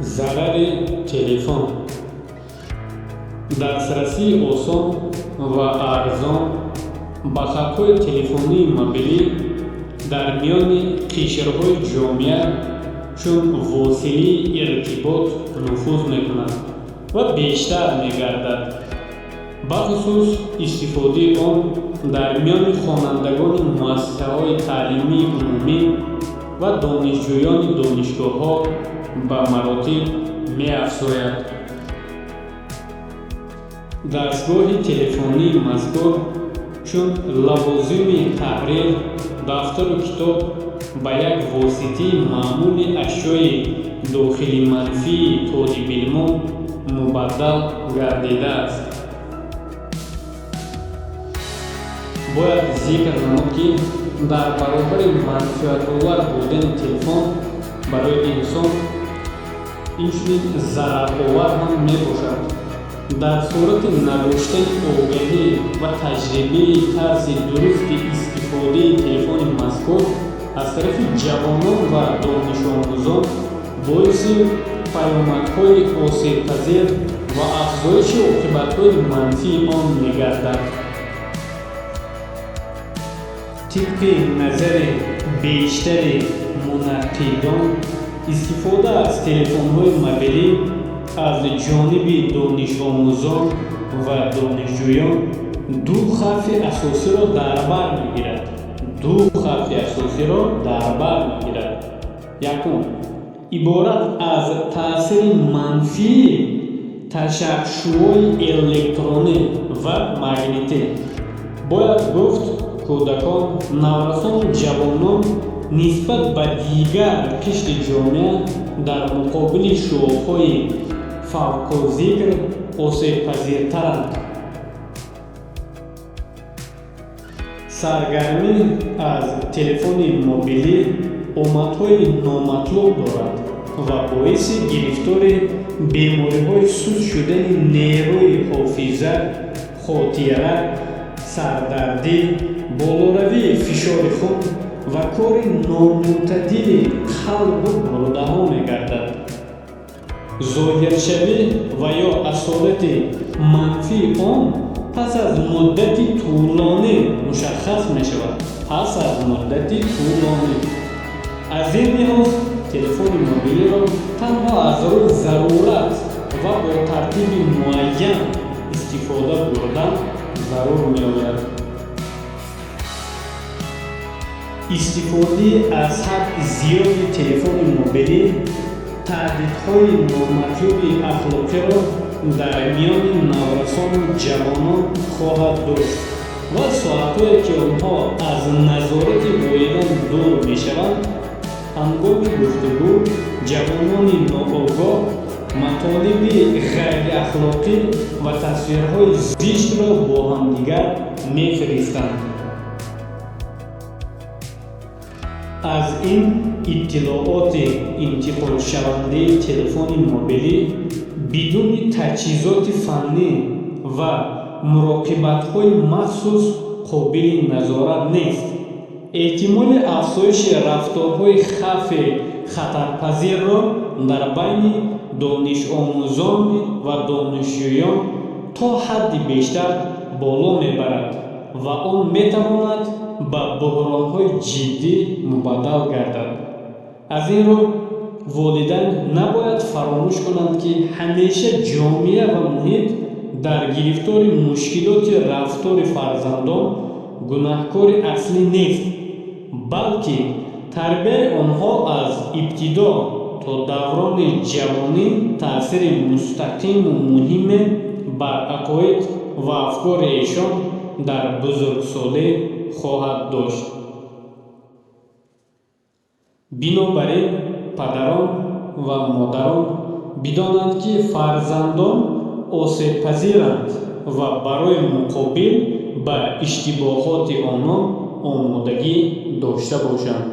Зарари телефон. Дастрасии осон ва арзон ба хатҳои телефонии мобилӣ дар миёни қишрҳои ҷомеа чун восилаи иртибот нуфуз мекунад ва бештар мегардад. бахусус истифодаи он дар миёни хонандагони муассисаҳои таълимии умумӣ ва донишҷӯёни донишгоҳҳо ба маротиб меафзояд. дастгоҳи телефонии мазкур чун лавозими таҳрир, дафтару китоб ба як воситаи маъмули ашёи дохили манфии толибилмон мубаддал гардидааст. бояд зикр намуд ки дар баробари манфиатовар будани телефон барои инсон инчунин зараровар ҳам мебошад. дар сурати надоштани огаҳӣ ва таҷрибаи тарзи дурусти истифодаи телефони мазкур аз тарафи ҷавонон ва донишомӯзон боиси паёмадҳои осебпазир ва афзоиши оқибатҳои манфии он мегардад. тибқи назари бештари мунаққидон, истифода аз телефонҳои мобилӣ аз ҷониби донишомӯзон ва донишҷӯён ду хавфи асосиро дар бар мегирад. якум, иборат аз таъсири манфии ташакшӯҳои электронӣ ва магнитӣ. бояд гуфт кӯдакон, наврасону ҷавонон нисбат ба дигар қишри ҷомеа дар муқобили шӯохҳои фавқозикр осебпазиртаранд. саргармӣ аз телефони мобилӣ омадҳои номатлуб дорад ва боиси гирифтори бемориҳои суст шудани нервҳои ҳофиза, хотира, сардардӣ, болоравии фишори хун ва кори номӯътадили қалбу гурдаҳо мегардад. зоҳиршавӣ ва ё асорати манфии он пас аз муддати тӯлонӣ мушаххас мешавад. аз ин лиҳоз телефони мобилиро танҳо аз рӯи зарурат ва бо тартиби муайян истифода бурдан зарур меояд. истифодаи аз ҳад зиёди телефони мобилӣ таҳдидҳои номатлуби ахлоқиро дар миёни наврасону ҷавонон хоҳад дошт ва соатҳое ки онҳо аз назорати волидон дур мешаванд, ҳангоми гуфтугӯ ҷавонони ноогоҳ матолиби ғайриахлоқӣ ва тасвирҳои зиштро бо ҳамдигар мефиристанд. аз ин иттилооти интиқолшавандаи телефони мобилӣ бидуни таҷҳизоти фаннӣ ва муроқибатҳои махсус қобили назорат нест. эҳтимоли афзоиши рафторҳои хавфи хатарпазирро дар байни донишомӯзон ва донишҷӯён то ҳадди бештар боло мебарад ва он метавонад ба буҳронҳои ҷиддӣ мубаддал гардад. аз ин рӯ волидайн набояд фаромӯш кунанд ки ҳамеша ҷомеа ва муҳит дар гирифтори мушкилоти рафтори фарзандон гунаҳкори аслӣ нест, балки тарбияи онҳо аз ибтидо то даврони ҷавонӣ таъсири мустақиму муҳиме бар ақоид ва афкори эшон дар бузургсолӣ хоҳад дошт. бинобар ин падарон ва модарон бидонанд ки фарзандон осебпазиранд ва барои муқобил ба иштибоҳоти онҳо омодагӣ дошта бошанд.